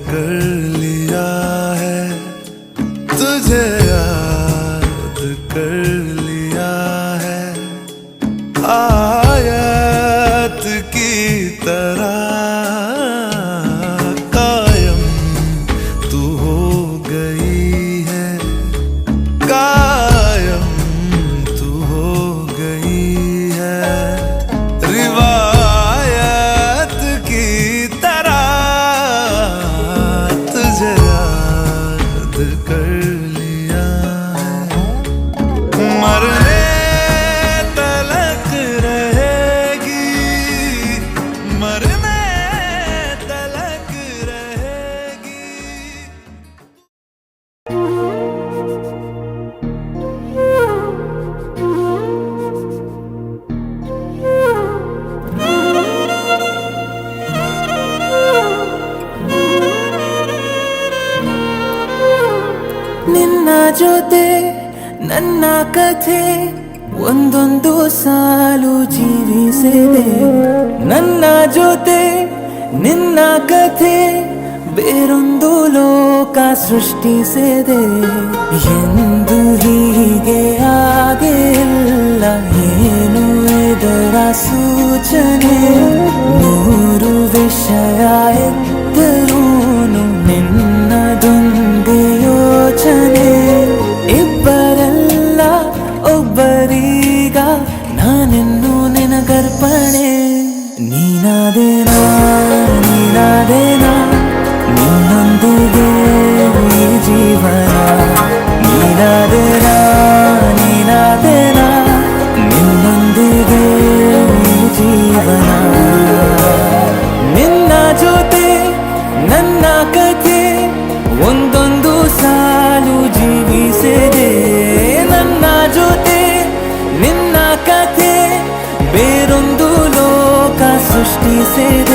कर लिया है, तुझे याद कर लिया है, आयत की तरह कायम तू हो गई है, कायम तू हो गई है, रिवायत की तरह तुझे याद कर लिया है। मरने तलक रहेगी, मरने तलक रहेगी। ನಿನ್ನ ಜೊತೆ ನನ್ನ ಕಥೆ ಒಂದೊಂದು ಸಾಲು ಜೀವಿಸಿದೆ, ನನ್ನ ಜೊತೆ ನಿನ್ನ ಕಥೆ ಬೇರೊಂದು ಲೋಕ ಸೃಷ್ಟಿಸಿದೆ. ಎಂದು ಹೀಗೆ ಆಗಿಲ್ಲ, ಏನು ಇದರ ಸೂಚನೆ? ನೂರು ವಿಷಯ ಎತ್ತರೂನು ನಿನ್ನದೊಂದೇ ಯೋಚನೆ. ಇಬ್ಬರಲ್ಲ ಒಬ್ಬರೀಗ ನಾನೆನ್ನು ನಿನಗರ್ಪಣೆ. ನೀನಾದೇನಾ ನೀನಾದೇನಾ ನಿನ್ನೊಂದಿಗೆ ಈ ಜೀವನ. ನೀನಾದೇನಾ ನೀನಾದೇನಾ ನಿನ್ನೊಂದಿಗೆ ಈ ಜೀವನ. ನಿನ್ನ ಜೊತೆ ನನ್ನ ಕಥೆ ಒಂದೊಂದು ಸಾಲು ಜೀವಿಸಿದೆ, ನನ್ನ ಜೊತೆ ನಿನ್ನ ಕಥೆ ಬೇರೊಂದು ಲೋಕ ಸೃಷ್ಟಿಸಿದೆ.